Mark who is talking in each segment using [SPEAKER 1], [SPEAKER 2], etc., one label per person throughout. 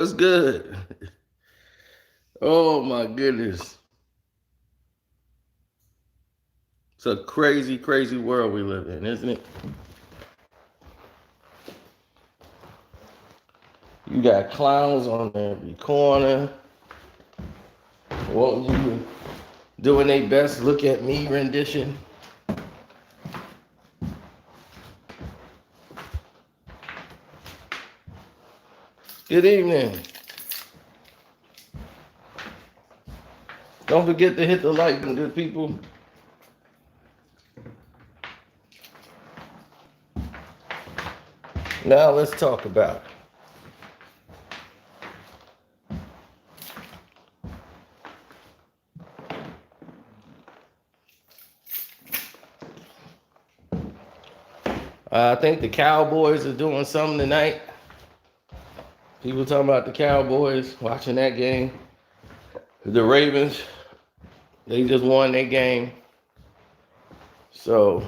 [SPEAKER 1] What's good? Oh my goodness. It's a crazy, crazy world we live in, isn't it? You got clowns on every corner, wanting you to doing their best look at me rendition. Good evening. Don't forget to hit the like button, good people. Now let's talk about it. I think the Cowboys are doing something tonight. People talking about the Cowboys, watching that game. The Ravens, they just won their game. So,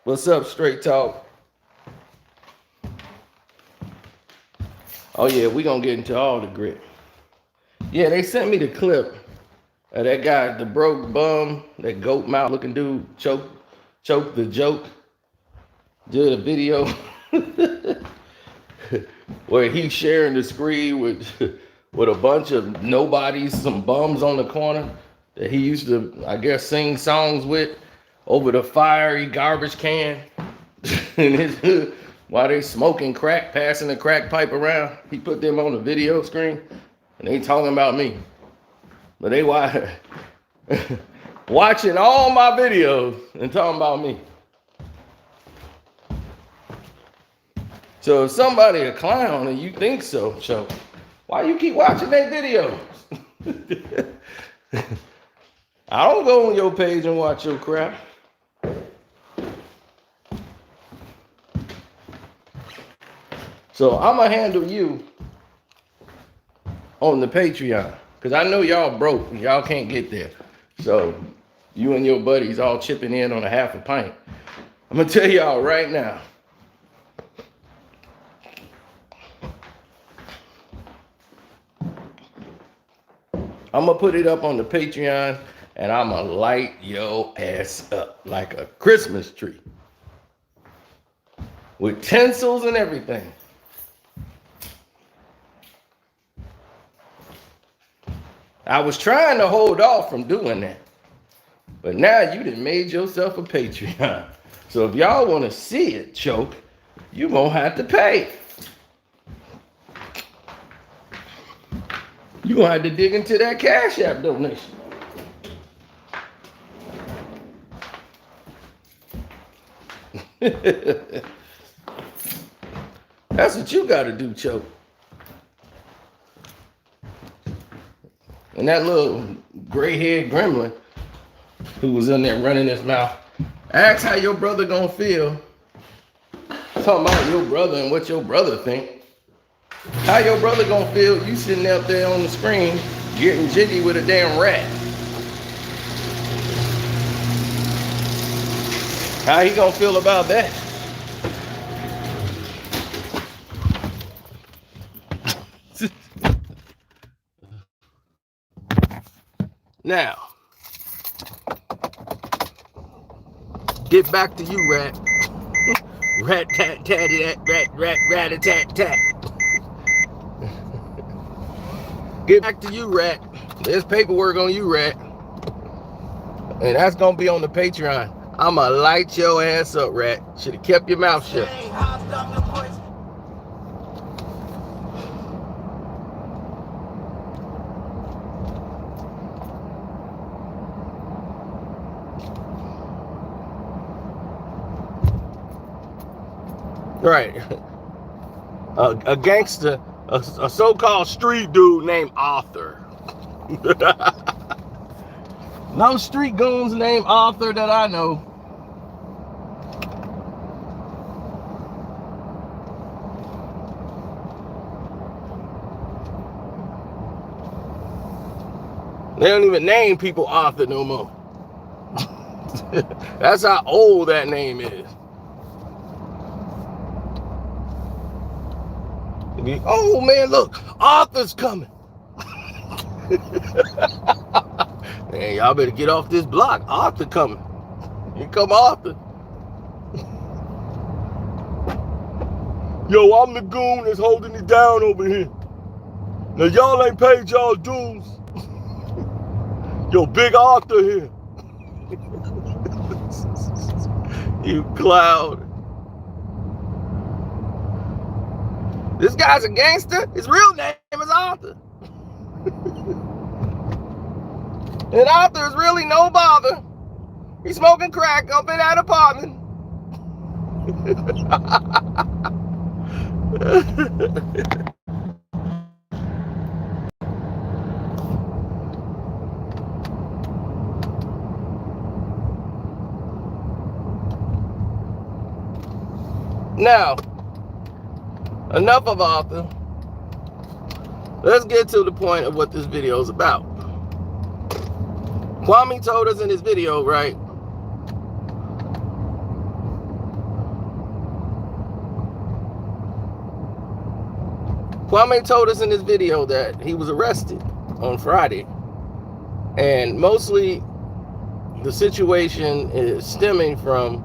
[SPEAKER 1] what's up, Straight Talk? Oh yeah, we gonna get into all the grit. Yeah, they sent me the clip of that guy, the broke bum, that goat mouth looking dude, choke the joke. Did a video where he's sharing the screen with a bunch of nobodies, some bums on the corner that he used to, I guess, sing songs with over the fiery garbage can in his hood while they smoking crack, passing the crack pipe around. He put them on the video screen and they talking about me. But they watching all my videos and talking about me. So if somebody a clown and you think so, why you keep watching their videos? I don't go on your page and watch your crap. So I'm going to handle you on the Patreon because I know y'all broke and y'all can't get there. So you and your buddies all chipping in on a half a pint. I'm going to tell y'all right now. I'm going to put it up on the Patreon and I'm going to light your ass up like a Christmas tree with tinsels and everything. I was trying to hold off from doing that, but now you done made yourself a Patreon. So if y'all want to see it, choke, you won't have to pay. You're going to have to dig into that Cash App donation. That's what you got to do, choke. And that little gray-haired gremlin who was in there running his mouth, ask how your brother gonna feel. Talking about your brother and what your brother think. How your brother gonna feel you sitting out there on the screen getting jiggy with a damn rat? How he gonna feel about that? Now, get back to you, rat. Rat tat tatty tat rat a tat tat. Get back to you, rat. There's paperwork on you, rat. And that's gonna be on the Patreon. I'ma light your ass up, rat. Should have kept your mouth shut. Right. A gangster, a so-called street dude named Arthur. No street goons named Arthur that I know. They don't even name people Arthur no more. That's how old that name is. Oh man, look, Arthur's coming. Man, y'all better get off this block. Arthur coming. Here come Arthur. Yo, I'm the goon that's holding it down over here. Now y'all ain't paid y'all dues. Yo, Big Arthur here. You clown. This guy's a gangster. His real name is Arthur. And Arthur is really no bother. He's smoking crack up in that apartment. Now, enough of Arthur. Let's get to the point of what this video is about. Kwame told us in his video, right? Kwame told us in this video that he was arrested on Friday. And mostly the situation is stemming from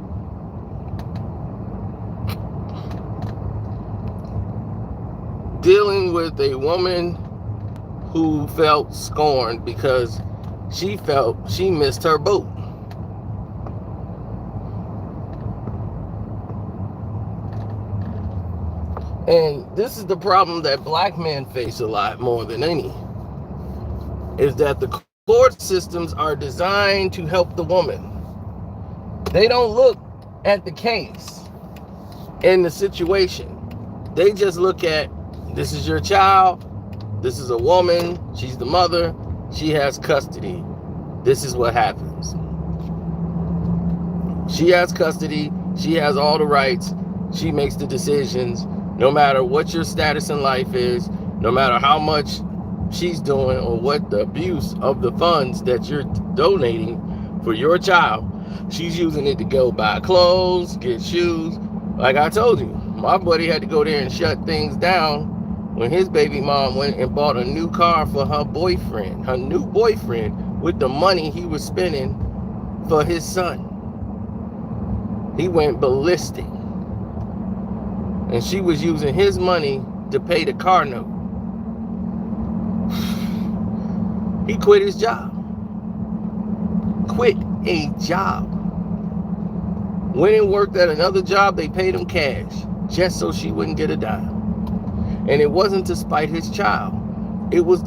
[SPEAKER 1] dealing with a woman who felt scorned because she felt she missed her boat. And this is the problem that black men face a lot more than any, is that the court systems are designed to help the woman. They don't look at the case and the situation. They just look at, this is your child, this is a woman, she's the mother, she has custody. This is what happens. She has custody, she has all the rights, she makes the decisions, no matter what your status in life is, no matter how much she's doing or what the abuse of the funds that you're donating for your child, she's using it to go buy clothes, get shoes. Like I told you, my buddy had to go there and shut things down when his baby mom went and bought a new car for her boyfriend, her new boyfriend, with the money he was spending for his son. He went ballistic. And she was using his money to pay the car note. He quit his job. Quit a job. Went and worked at another job, they paid him cash, just so she wouldn't get a dime. And it wasn't to spite his child. It was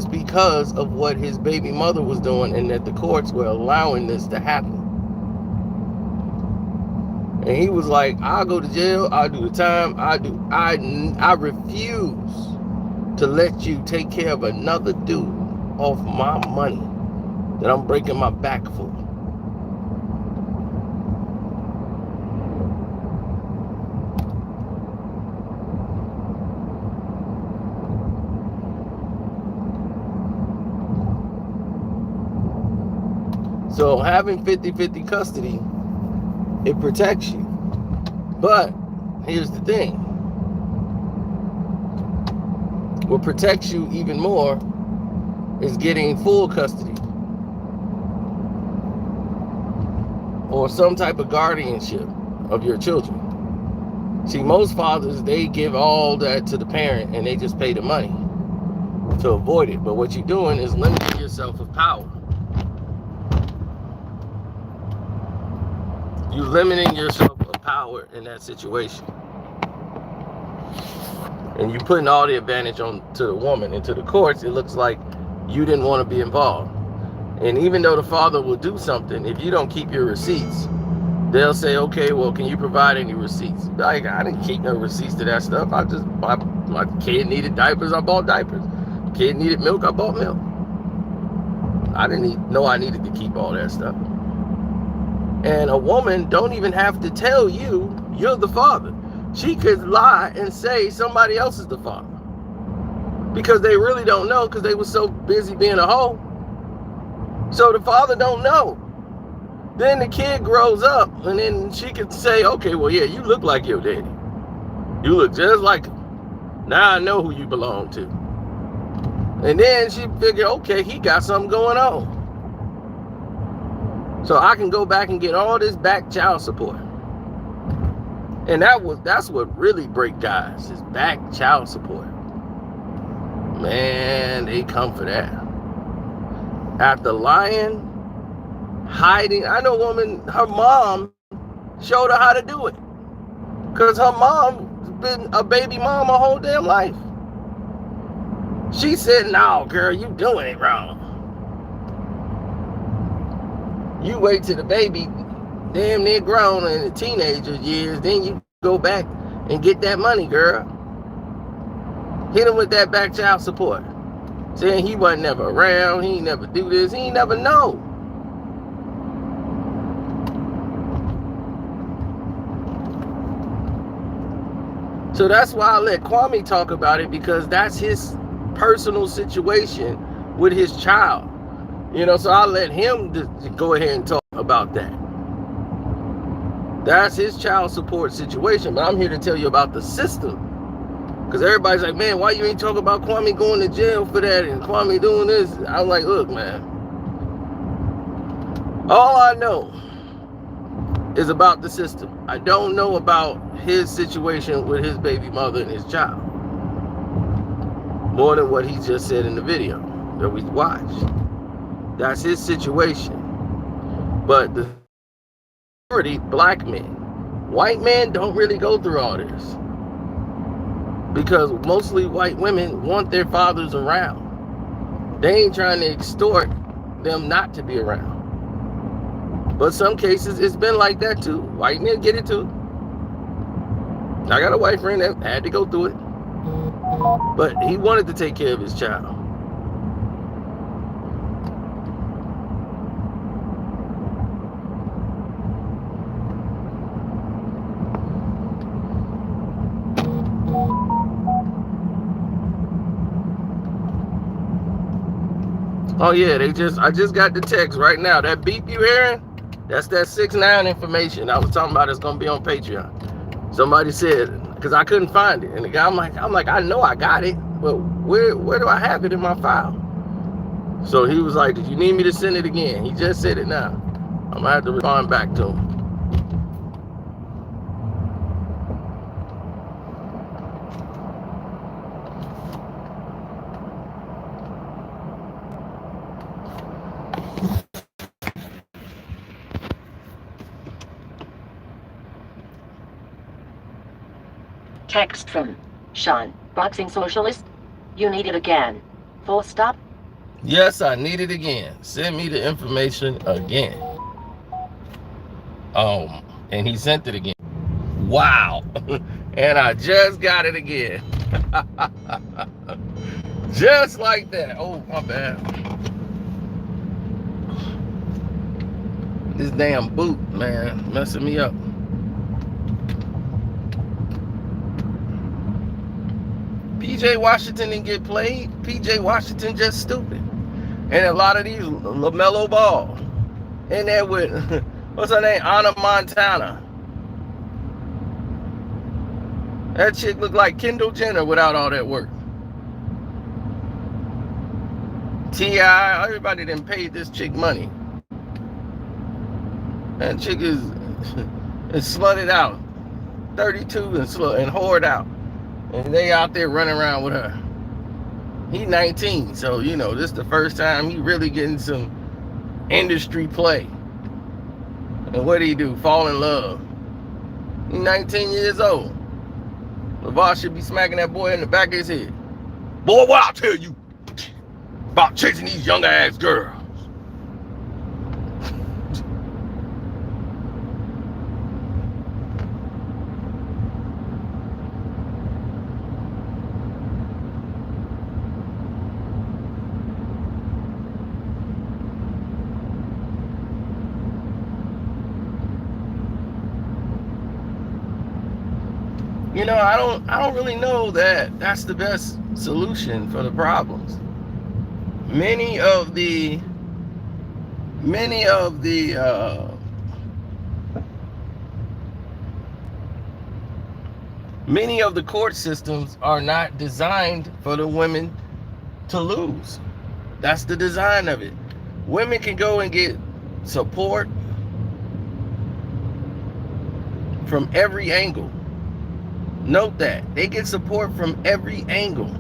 [SPEAKER 1] because of what his baby mother was doing, and that the courts were allowing this to happen. And he was like, I'll go to jail, I'll do the time, I refuse to let you take care of another dude off my money that I'm breaking my back for. So having 50-50 custody, it protects you. But here's the thing. What protects you even more is getting full custody or some type of guardianship of your children. See, most fathers, they give all that to the parent and they just pay the money to avoid it. But what you're doing is limiting yourself of power. You're limiting yourself of power in that situation. And you're putting all the advantage on to the woman. And to the courts, it looks like you didn't want to be involved. And even though the father will do something, if you don't keep your receipts, they'll say, okay, well, can you provide any receipts? Like, I didn't keep no receipts to that stuff. My kid needed diapers, I bought diapers. Kid needed milk, I bought milk. I didn't know I needed to keep all that stuff. And a woman don't even have to tell you you're the father. She could lie and say somebody else is the father. Because they really don't know, because they were so busy being a hoe. So the father don't know. Then the kid grows up, and then she could say, okay, well, yeah, you look like your daddy. You look just like him. Now I know who you belong to. And then she figured, okay, he got something going on. So I can go back and get all this back child support. And that's what really break guys, is back child support. Man, they come for that. After lying, hiding. I know a woman, her mom showed her how to do it. Because her mom's been a baby mom her whole damn life. She said, no, girl, you doing it wrong. You wait till the baby damn near grown in the teenager years, then you go back and get that money, girl. Hit him with that back child support. Saying he wasn't never around, he ain't never do this, he ain't never know. So that's why I let Kwame talk about it, because that's his personal situation with his child. You know, so I let him go ahead and talk about that. That's his child support situation. But I'm here to tell you about the system. Because everybody's like, man, why you ain't talking about Kwame going to jail for that and Kwame doing this? I'm like, look, man. All I know is about the system. I don't know about his situation with his baby mother and his child. More than what he just said in the video that we watched. That's his situation. But the majority, black men, white men don't really go through all this. Because mostly white women want their fathers around. They ain't trying to extort them not to be around. But some cases, it's been like that too. White men get it too. I got a white friend that had to go through it. But he wanted to take care of his child. Oh yeah, I just got the text right now. That beep you hearing? That's that 6ix9ine information I was talking about. It's gonna be on Patreon. Somebody said, because I couldn't find it, and the guy, I'm like, I know I got it, but where do I have it in my file? So he was like, did you need me to send it again? He just said it now. I'm gonna have to respond back to him.
[SPEAKER 2] Text from Sean, boxing socialist. You need it again. Full stop.
[SPEAKER 1] Yes, I need it again. Send me the information again. And he sent it again. Wow. And I just got it again. Just like that. Oh, my bad. This damn boot, man, messing me up. PJ Washington didn't get played. PJ Washington just stupid. And a lot of these LaMelo Ball. And there with, what's her name? Anna Montana. That chick looked like Kendall Jenner without all that work. T.I., everybody done paid this chick money. That chick is slutted out. 32 and whored out. And they out there running around with her. He 19, so you know, this is the first time he really getting some industry play. And what did he do? Fall in love. He's 19 years old. LeVar should be smacking that boy in the back of his head. Boy, what I tell you about chasing these young ass girls? You know, I don't really know that that's the best solution for the problems. Many of the Many of the court systems are not designed for the women to lose. That's the design of it. Women can go and get support from every angle. Note that. They get support from every angle.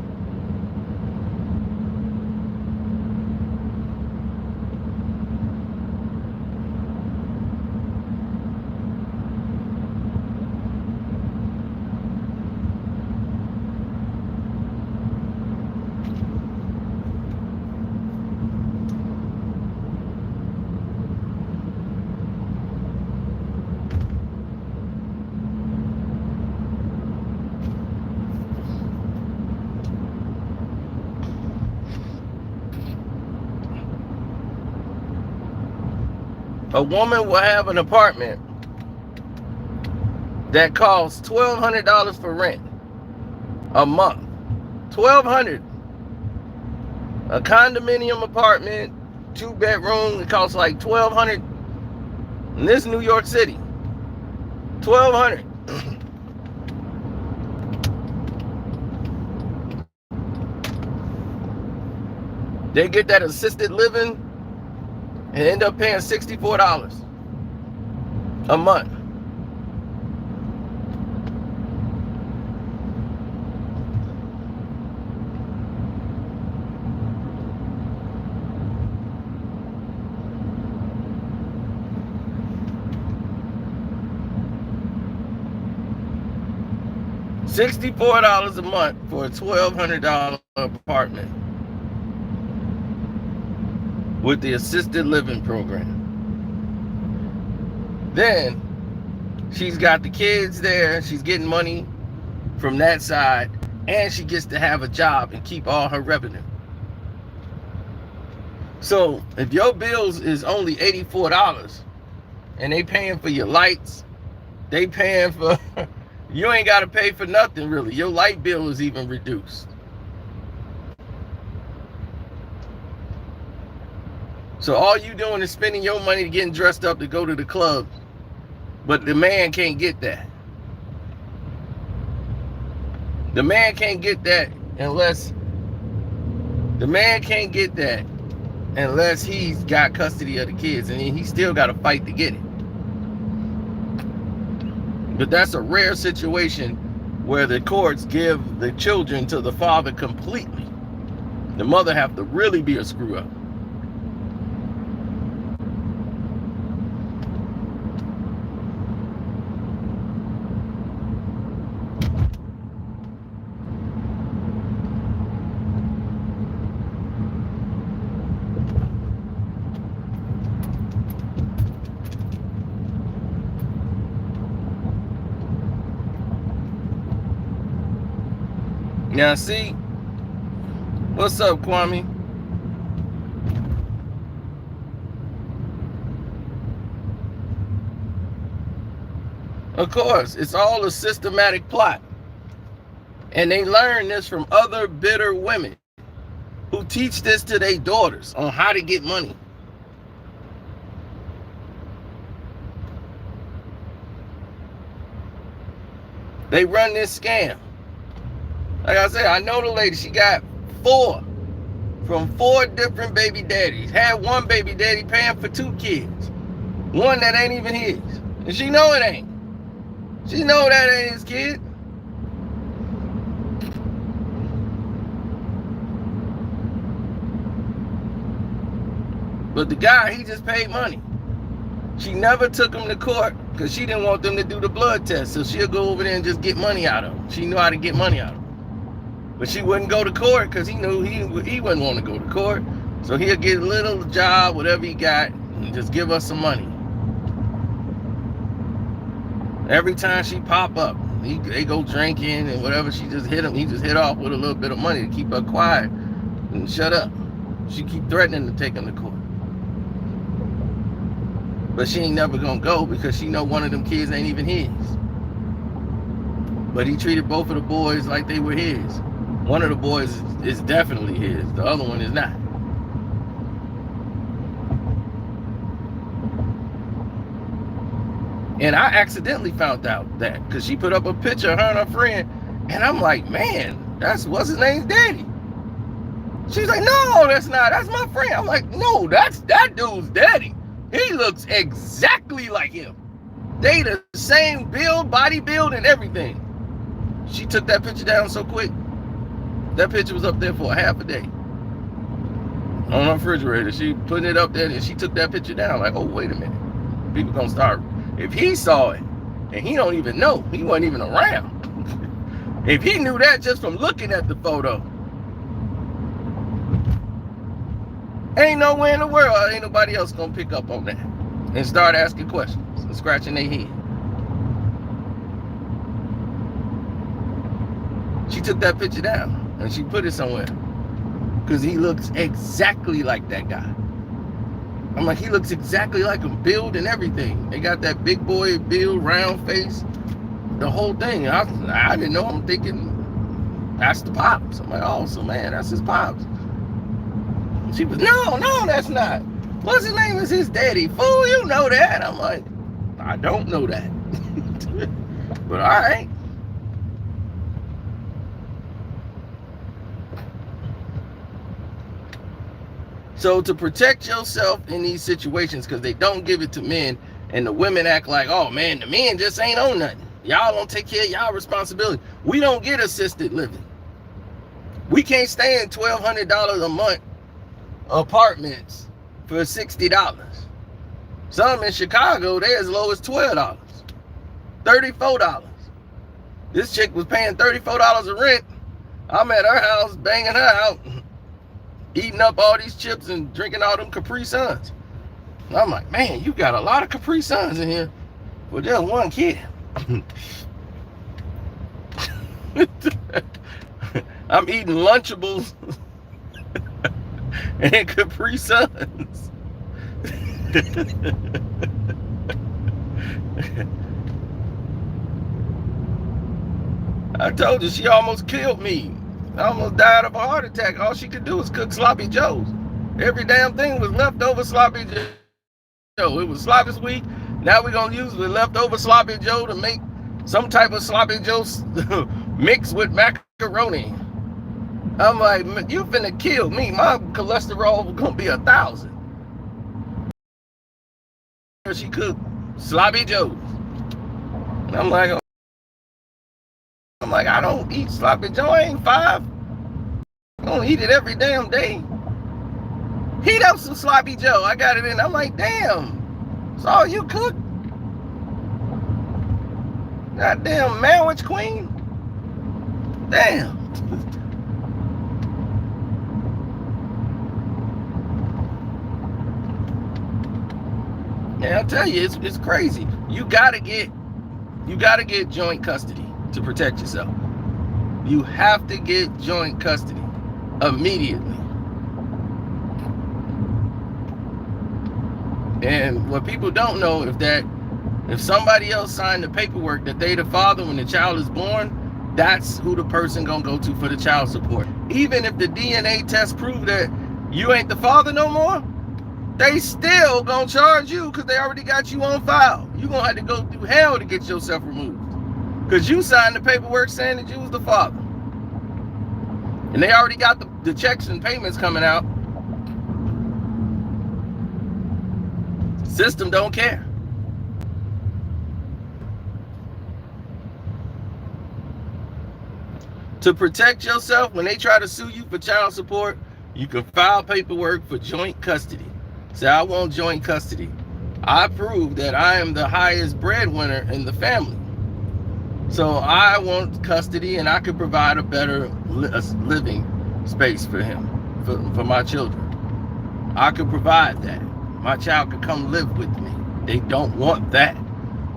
[SPEAKER 1] A woman will have an apartment that costs $1,200 for rent a month. $1,200. A condominium apartment, 2-bedroom, it costs like $1,200 in this New York City. $1,200. They get that assisted living and end up paying $64 a month. $64 a month for a $1,200 apartment with the assisted living program. Then she's got the kids there, she's getting money from that side, and she gets to have a job and keep all her revenue. So if your bills is only $84 and they paying for your lights, they paying for you ain't got to pay for nothing really. Your light bill is even reduced. So all you doing is spending your money getting dressed up to go to the clubs. But the man can't get that. The man can't get that unless he's got custody of the kids, and he still got to fight to get it. But that's a rare situation where the courts give the children to the father completely. The mother have to really be a screw up. Now see, what's up, Kwame? Of course, it's all a systematic plot. And they learn this from other bitter women who teach this to their daughters on how to get money. They run this scam. Like I said, I know the lady, she got 4 from 4 different baby daddies. Had one baby daddy paying for 2 kids. One that ain't even his. And she know it ain't. She know that ain't his kid. But the guy, he just paid money. She never took him to court because she didn't want them to do the blood test. So she'll go over there and just get money out of him. She knew how to get money out of him. But she wouldn't go to court because he knew he wouldn't want to go to court. So he'll get a little job, whatever he got, and just give us some money. Every time she pop up, they go drinking and whatever, she just hit him. He just hit off with a little bit of money to keep her quiet and shut up. She keep threatening to take him to court. But she ain't never gonna go because she know one of them kids ain't even his. But he treated both of the boys like they were his. One of the boys is definitely his. The other one is not. And I accidentally found out that because she put up a picture of her and her friend, and I'm like, man, that's what's his name's daddy. She's like, no, that's not. That's my friend. I'm like, no, that's that dude's daddy. He looks exactly like him. They the same build, body build, and everything. She took that picture down so quick. That picture was up there for a half a day on her refrigerator. She putting it up there, and she took that picture down. Like, oh, wait a minute. People gonna start. If he saw it, and he don't even know, he wasn't even around. If he knew that just from looking at the photo, ain't nowhere in the world, ain't nobody else gonna pick up on that and start asking questions and scratching their head. She took that picture down and she put it somewhere because he looks exactly like that guy. I'm like, he looks exactly like him, build and everything. They got that big boy build, round face, the whole thing. I didn't know. I'm thinking that's the pops. I'm like, oh, so man, that's his pops. She was, no, that's not. What's his name? Is his daddy? Fool, you know that. I'm like, I don't know that. But all right. So to protect yourself in these situations, because they don't give it to men, and the women act like, oh man, the men just ain't on nothing. Y'all don't take care of y'all responsibility. We don't get assisted living. We can't stay in $1,200 a month apartments for $60. Some in Chicago, they're as low as $12, $34. This chick was paying $34 of rent. I'm at her house banging her out, eating up all these chips and drinking all them Capri Suns. And I'm like, man, you got a lot of Capri Suns in here for just one kid. I'm eating Lunchables and Capri Suns. I told you, she almost killed me. I almost died of a heart attack. All she could do was cook sloppy joes. Every damn thing was leftover sloppy joe. It was sloppy week. Now we're gonna use the leftover sloppy joe to make some type of sloppy joe mix with macaroni. I'm like, you finna kill me. My cholesterol was gonna be 1,000. She cooked sloppy joes. I'm like, I don't eat sloppy joe. I ain't 5. I don't eat it every damn day. Heat up some sloppy joe. I got it in. I'm like, damn. It's all you cook? Goddamn marriage queen. Damn. Yeah, I'll tell you, it's crazy. You gotta get joint custody to protect yourself. You have to get joint custody immediately. And what people don't know is that if somebody else signed the paperwork that they the father when the child is born, that's who the person gonna go to for the child support. Even if the DNA test prove that you ain't the father no more, they still gonna charge you because they already got you on file. You gonna have to go through hell to get yourself removed because you signed the paperwork saying that you was the father. And they already got the checks and payments coming out. System don't care. To protect yourself, when they try to sue you for child support, you can file paperwork for joint custody. Say, I want joint custody. I prove that I am the highest breadwinner in the family. So I want custody and I could provide a better living space for him, for my children. I could provide that. My child could come live with me. They don't want that.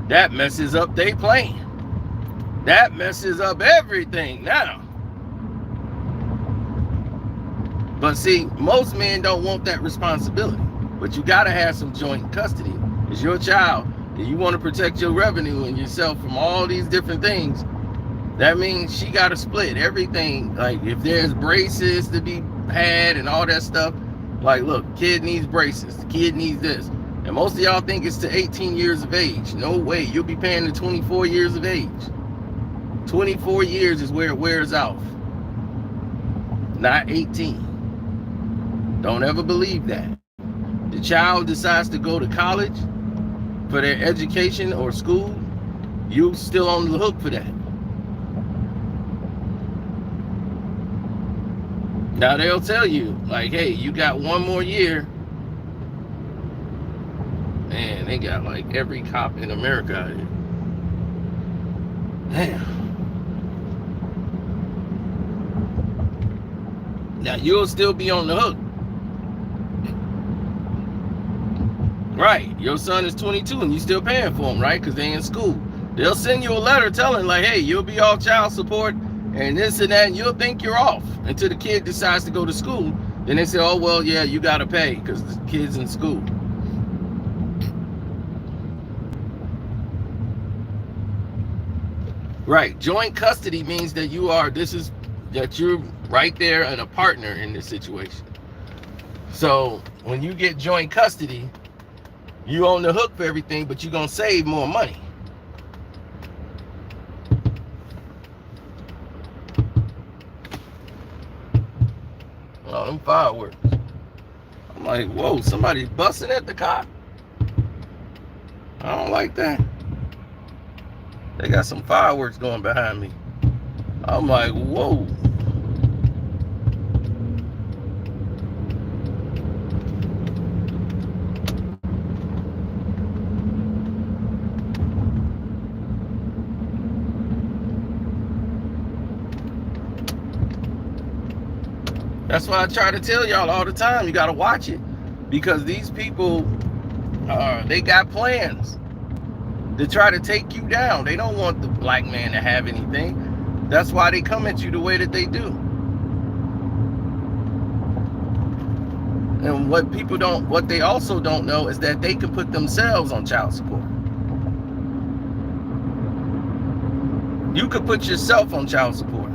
[SPEAKER 1] That messes up their plan. That messes up everything now. But see, most men don't want that responsibility. But you gotta have some joint custody. It's your child, and you want to protect your revenue and yourself from all these different things. That means she gotta split everything. Like if there's braces to be had and all that stuff, like look, kid needs braces, the kid needs this. And most of y'all think it's to 18 years of age. No way. You'll be paying to 24 years of age. 24 years is where it wears off. Not 18. Don't ever believe that. The child decides to go to college for their education or school, you still on the hook for that. Now they'll tell you, like, hey, you got one more year. Man, they got like every cop in America out here. Damn. Now you'll still be on the hook. Right, your son is 22 and you still paying for him, right? Because they in school. They'll send you a letter telling like, hey, you'll be off child support and this and that, and you'll think you're off until the kid decides to go to school. Then they say, oh, well, yeah, you got to pay because the kid's in school. Right, joint custody means that you're right there and a partner in this situation. So when you get joint custody, you on the hook for everything, but you're going to save more money. Oh, them fireworks. I'm like, whoa, somebody's busting at the car. I don't like that. They got some fireworks going behind me. I'm like, whoa. That's why I try to tell y'all all the time, you gotta watch it. Because these people, they got plans to try to take you down. They don't want the black man to have anything. That's why they come at you the way that they do. And what they also don't know is that they can put themselves on child support. You could put yourself on child support.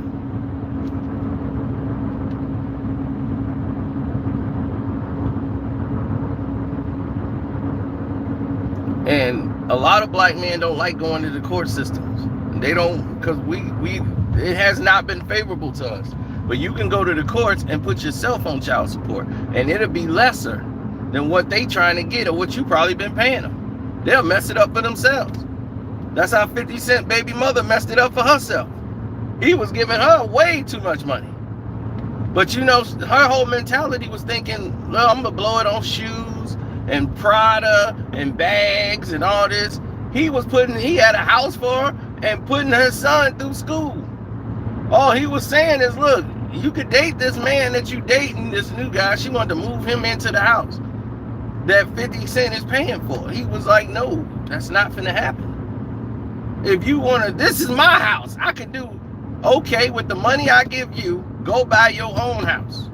[SPEAKER 1] And a lot of black men don't like going to the court systems. They don't, because it has not been favorable to us. But you can go to the courts and put yourself on child support, and it'll be lesser than what they trying to get or what you probably been paying them. They'll mess it up for themselves. That's how 50 Cent baby mother messed it up for herself. He was giving her way too much money. But you know, her whole mentality was thinking, well, I'm gonna blow it on shoes and Prada and bags and all this. He had a house for her and putting her son through school. All he was saying is, look, you could date this man that you dating, this new guy. She wanted to move him into the house that 50 Cent is paying for. He was like, no, that's not finna happen. If you wanna, this is my house. I could do okay with the money I give you, go buy your own house.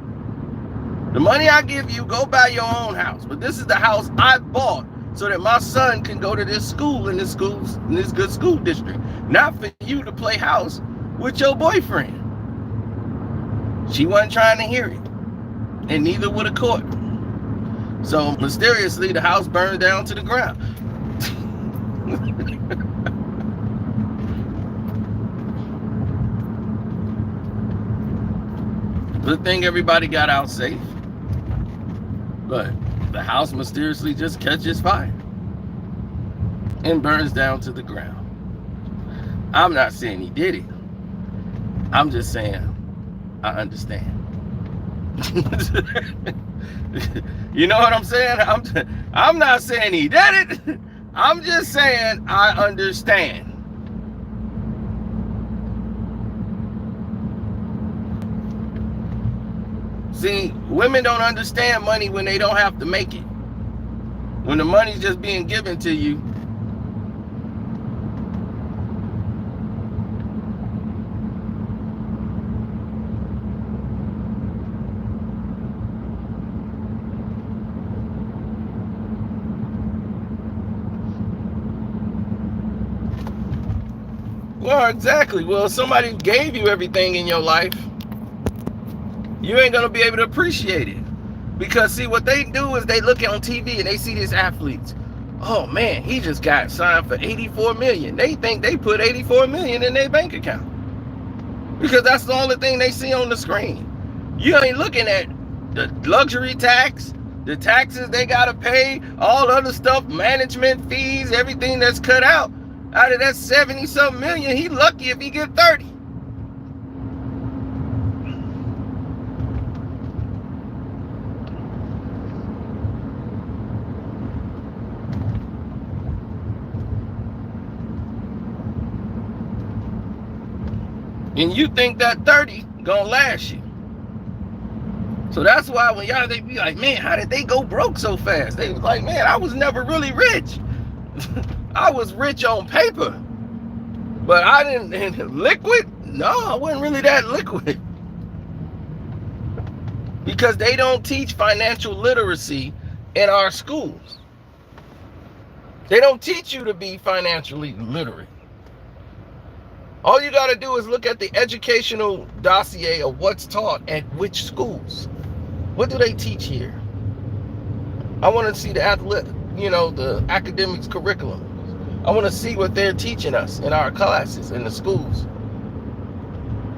[SPEAKER 1] The money I give you, go buy your own house. But this is the house I bought so that my son can go to this school in this good school district. Not for you to play house with your boyfriend. She wasn't trying to hear it. And neither would a court. So mysteriously, the house burned down to the ground. Good thing everybody got out safe. But the house mysteriously just catches fire and burns down to the ground. I'm not saying he did it. I'm just saying I understand. You know what I'm saying? I'm not saying he did it. I'm just saying I understand. See, women don't understand money when they don't have to make it. When the money's just being given to you. Well, exactly. Well, if somebody gave you everything in your life, you ain't gonna be able to appreciate it. Because see, what they do is they look on TV and they see these athletes. Oh man, he just got signed for 84 million. They think they put 84 million in their bank account. Because that's the only thing they see on the screen. You ain't looking at the luxury tax, the taxes they gotta pay, all the other stuff, management fees, everything that's cut out. Out of that 70-something million, he lucky if he get 30. And you think that 30 gonna last you. So that's why when y'all, they be like, man, how did they go broke so fast? They was like, man, I was never really rich. I was rich on paper. But I didn't, liquid? No, I wasn't really that liquid. Because they don't teach financial literacy in our schools. They don't teach you to be financially literate. All you got to do is look at the educational dossier of what's taught at which schools. What do they teach here? I want to see the the academics curriculum. I want to see what they're teaching us in our classes in the schools.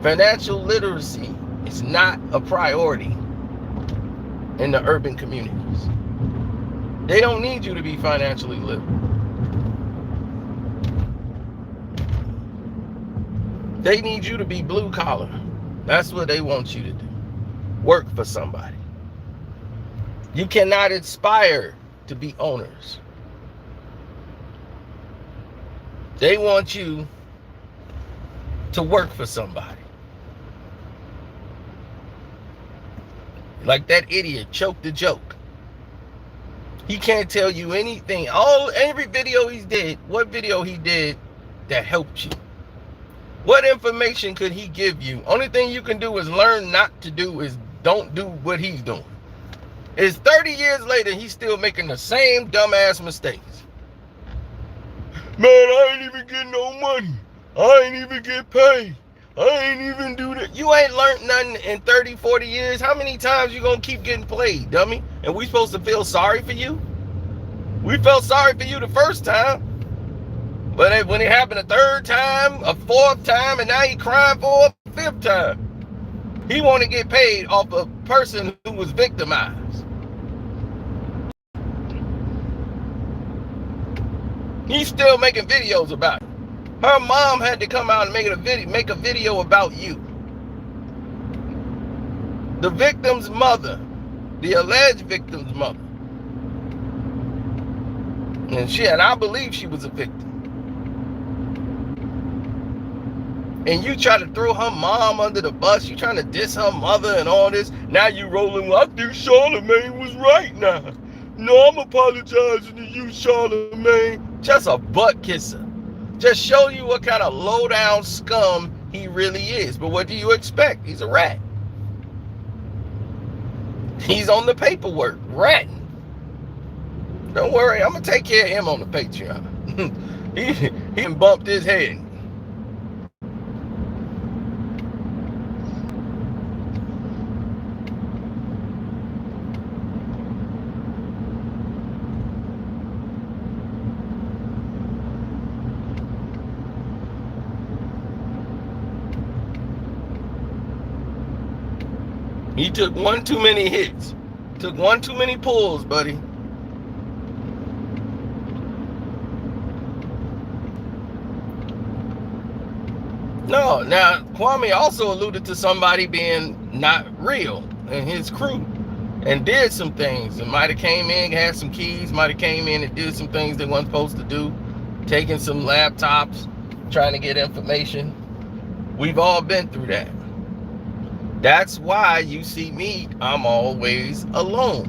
[SPEAKER 1] Financial literacy is not a priority in the urban communities. They don't need you to be financially literate. They need you to be blue collar. That's what they want you to do. Work for somebody. You cannot aspire to be owners. They want you to work for somebody. Like that idiot, Choke the Joke. He can't tell you anything. Every video he did, what video he did that helped you? What information could he give you? Only thing you can do is learn not to do is don't do what he's doing. It's 30 years later, he's still making the same dumbass mistakes. Man, I ain't even get no money. I ain't even get paid. I ain't even do that. You ain't learned nothing in 30, 40 years. How many times you gonna keep getting played, dummy? And we supposed to feel sorry for you? We felt sorry for you the first time. But when it happened a third time, a fourth time, and now he crying for a fifth time, he want to get paid off a person who was victimized. He's still making videos about it. Her mom had to come out and make a video about you. The victim's mother, the alleged victim's mother. And I believe she was a victim. And you try to throw her mom under the bus. You trying to diss her mother and all this. Now you rolling. Well, I think Charlamagne was right now. No, I'm apologizing to you, Charlamagne. Just a butt kisser. Just show you what kind of low down scum he really is. But what do you expect? He's a rat. He's on the paperwork, ratting. Don't worry, I'm gonna take care of him on the Patreon. he bumped his head. He took one too many hits. Took one too many pulls, buddy. No, now Kwame also alluded to somebody being not real in his crew and did some things. And might have came in, had some keys, might have came in and did some things they weren't supposed to do, taking some laptops, trying to get information. We've all been through that. That's why you see me, I'm always alone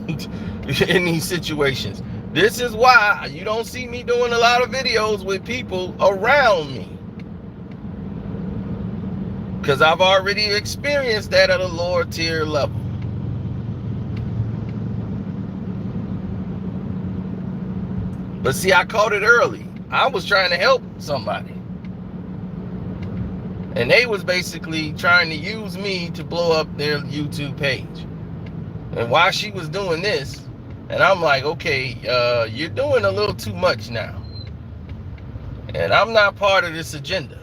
[SPEAKER 1] in these situations. This is why you don't see me doing a lot of videos with people around me. Because I've already experienced that at a lower tier level. But see, I caught it early. I was trying to help somebody. And they was basically trying to use me to blow up their YouTube page. and while she was doing this, and I'm like, okay, you're doing a little too much now. And I'm not part of this agenda.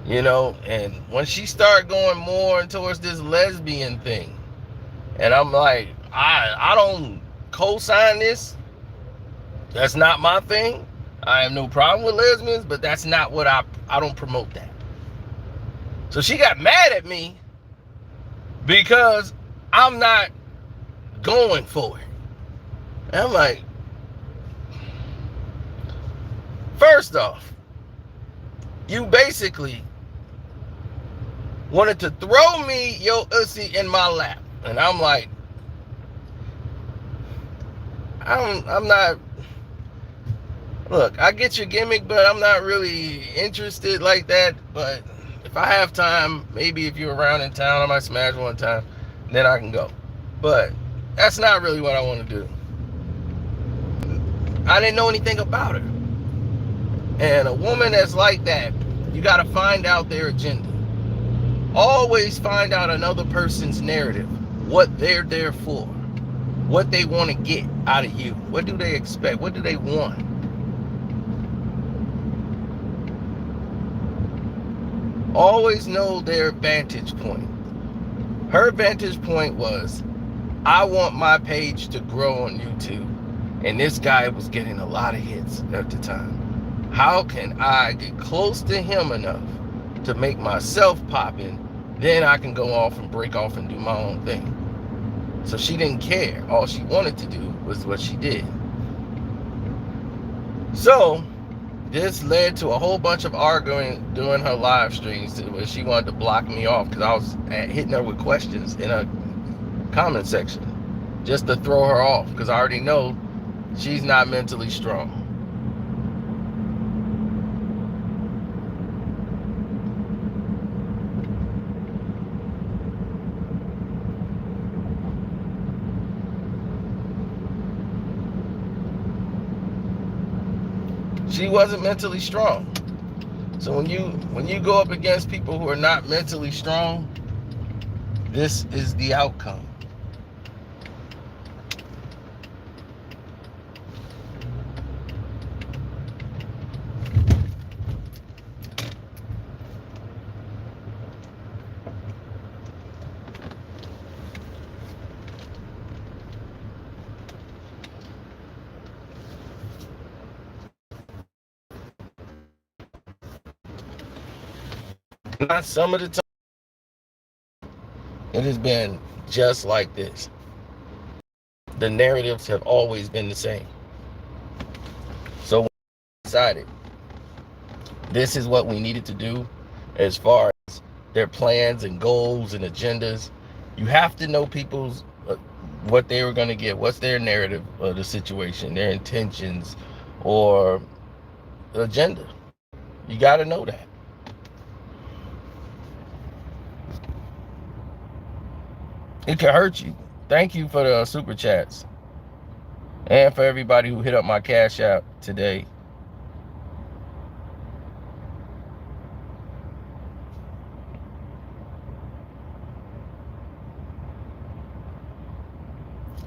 [SPEAKER 1] And when she started going more towards this lesbian thing, and I'm like, I don't co-sign this. That's not my thing. I have no problem with lesbians, but that's not what I don't promote that. So she got mad at me because I'm not going for it. And I'm like, first off, you basically wanted to throw me your ussy in my lap. And I'm like, I'm not, look, I get your gimmick, but I'm not really interested like that. But if I have time, maybe if you're around in town, I might smash one time, then I can go. But that's not really what I want to do. I didn't know anything about her. And a woman that's like that, you got to find out their agenda. Always find out another person's narrative, what they're there for, what they want to get out of you. What do they expect? What do they want? Always know their vantage point. Her vantage point was, I want my page to grow on YouTube. And this guy was getting a lot of hits at the time. How can I get close to him enough to make myself popping? Then I can go off and break off and do my own thing. So she didn't care. All she wanted to do was what she did. So this led to a whole bunch of arguing during her live streams where she wanted to block me off because I was hitting her with questions in a comment section just to throw her off, because I already know she's not mentally strong. She wasn't mentally strong. So when you go up against people who are not mentally strong, this is the outcome. Not some of the time. It has been just like this. The narratives have always been the same. So when we decided this is what we needed to do as far as their plans and goals and agendas, you have to know people's what they were going to get, what's their narrative of the situation, their intentions or agenda. You got to know that. It could hurt you. Thank you for the super chats. And for everybody who hit up my Cash App today.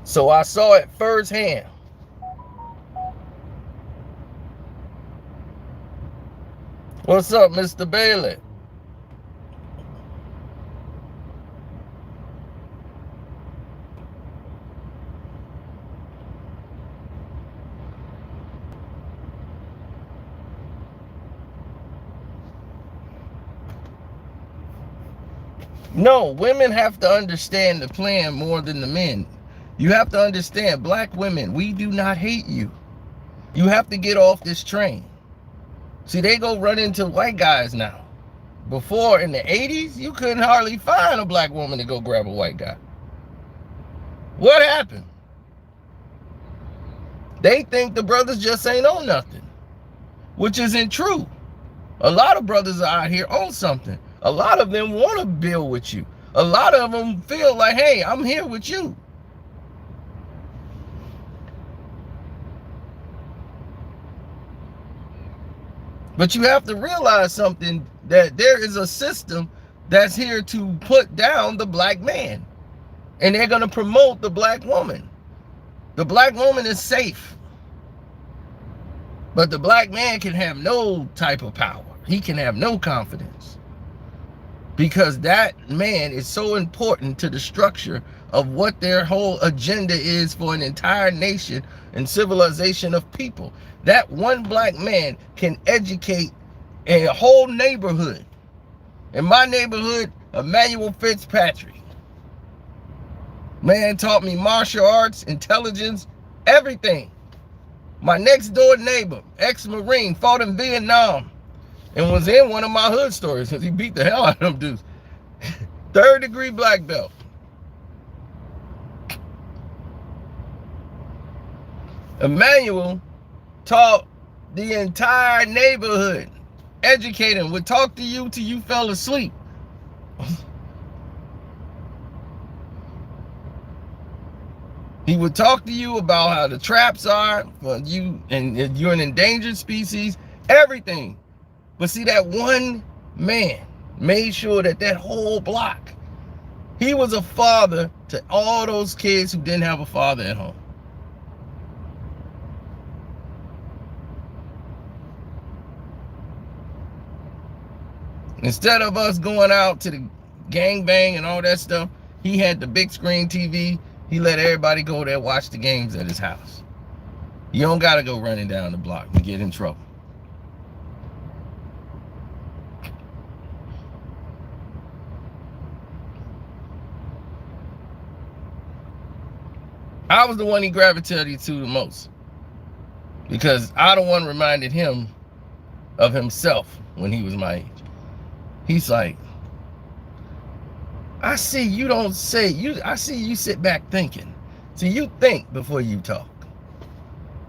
[SPEAKER 1] So I saw it firsthand. What's up, Mr. Bailey? No, women have to understand the plan more than the men. You have to understand, black women, we do not hate you. You have to get off this train. See, they go run into white guys now. Before, in the 80s, you couldn't hardly find a black woman to go grab a white guy. What happened? They think the brothers just ain't on nothing, which isn't true. A lot of brothers are out here on something. A lot of them want to build with you. A lot of them feel like, hey, I'm here with you. But you have to realize something, that there is a system that's here to put down the black man. And they're going to promote the black woman. The black woman is safe. But the black man can have no type of power. He can have no confidence. Because that man is so important to the structure of what their whole agenda is for an entire nation and civilization of people. That one black man can educate a whole neighborhood. In my neighborhood, Emmanuel Fitzpatrick. Man taught me martial arts, intelligence, everything. My next door neighbor, ex-Marine, fought in Vietnam and was in one of my hood stories because he beat the hell out of them dudes. 3rd degree black belt. Emmanuel taught the entire neighborhood, educating, would talk to you till you fell asleep. He would talk to you about how the traps are for you, and you're an endangered species, everything. But see, that one man made sure that that whole block, he was a father to all those kids who didn't have a father at home. Instead of us going out to the gangbang and all that stuff, he had the big screen TV. He let everybody go there watch the games at his house. You don't got to go running down the block and get in trouble. I was the one he gravitated to the most because I the one reminded him of himself when he was my age. He's like, I see you don't say, I see you sit back thinking. See, you think before you talk.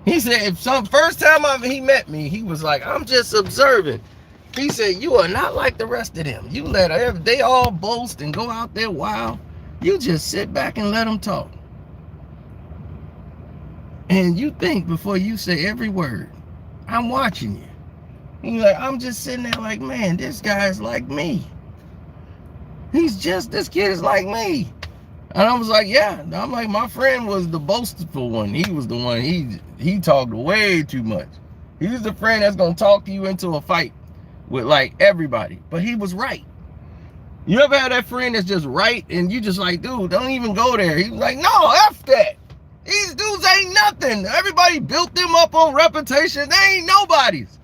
[SPEAKER 1] He said, first time he met me, he was like, I'm just observing. He said, you are not like the rest of them. You they all boast and go out there wild. You just sit back and let them talk. And you think before you say every word. I'm watching you. He's like, I'm just sitting there like, man, this guy's like me. This kid is like me. And I was like, yeah. I'm like, my friend was the boastful one. He was the one, he talked way too much. He was the friend that's going to talk you into a fight with like everybody. But he was right. You ever had that friend that's just right and you just like, dude, don't even go there. He was like, no, F that. These dudes ain't nothing. Everybody built them up on reputation. They ain't nobodies.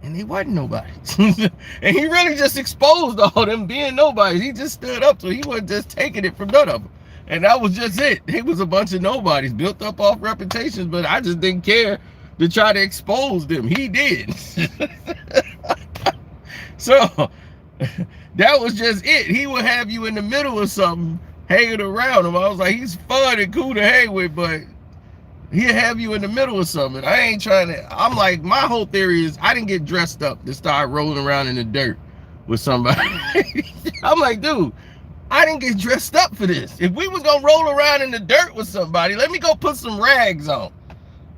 [SPEAKER 1] And they wasn't nobodies. And he really just exposed all them being nobodies. He just stood up, so he wasn't just taking it from none of them. And that was just it. He was a bunch of nobodies built up off reputations, but I just didn't care to try to expose them. He did. So that was just it. He would have you in the middle of something, hanging around him. I was like, he's fun and cool to hang with, but he'll have you in the middle of something. I ain't trying to, I'm like, my whole theory is I didn't get dressed up to start rolling around in the dirt with somebody. I'm like, dude, I didn't get dressed up for this. If we was gonna roll around in the dirt with somebody, let me go put some rags on.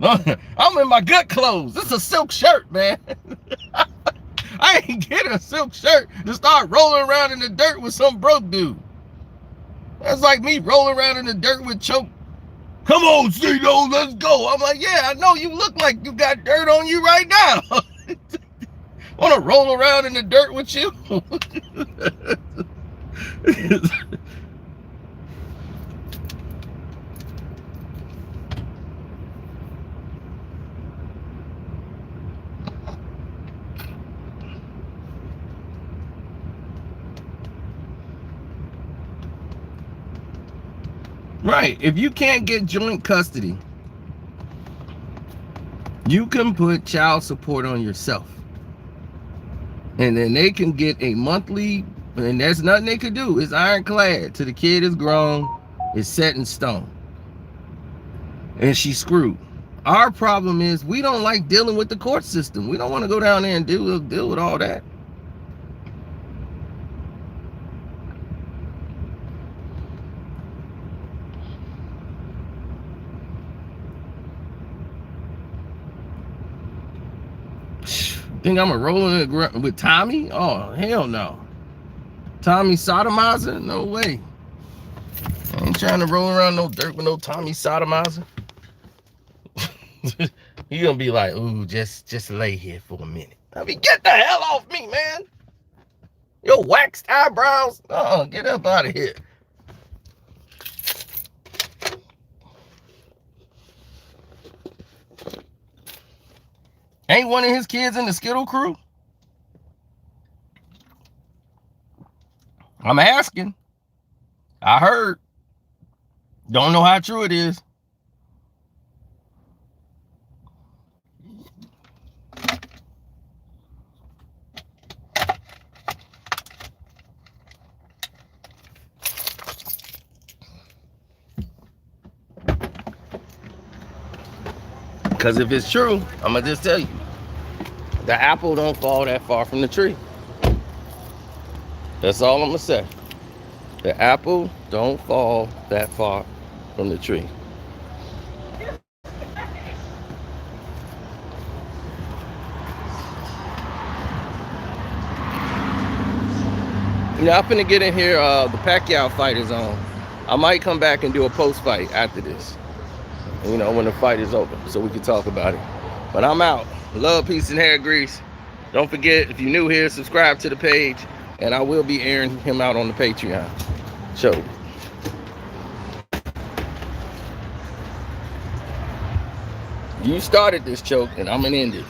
[SPEAKER 1] I'm in my good clothes. This is a silk shirt, man. I ain't get a silk shirt to start rolling around in the dirt with some broke dude. That's like me rolling around in the dirt with Choke. Come on, Cito, let's go. I'm like, yeah, I know you look like you got dirt on you right now. Want to roll around in the dirt with you? Right. If you can't get joint custody, you can put child support on yourself. And then they can get a monthly, and there's nothing they could do. It's ironclad till the kid is grown, it's set in stone. And she's screwed. Our problem is we don't like dealing with the court system. We don't want to go down there and deal with all that. Think I'm a rolling with Tommy? Oh, hell no. Tommy sodomizer? No way. ain't trying to roll around no dirt with no Tommy sodomizer. He gonna be like, ooh, just lay here for a minute. I mean, get the hell off me, man. Your waxed eyebrows. Get up out of here. Ain't one of his kids in the Skittle crew? I'm asking. I heard. Don't know how true it is. Because if it's true, I'm going to just tell you. The apple don't fall that far from the tree. That's all I'm going to say. The apple don't fall that far from the tree. I'm finna get in here. The Pacquiao fight is on. I might come back and do a post fight after this. When the fight is over, so we can talk about it. But I'm out. Love, peace, and hair grease. Don't forget, if you're new here, subscribe to the page, and I will be airing him out on the Patreon show. You started this choke, and I'm gonna end it.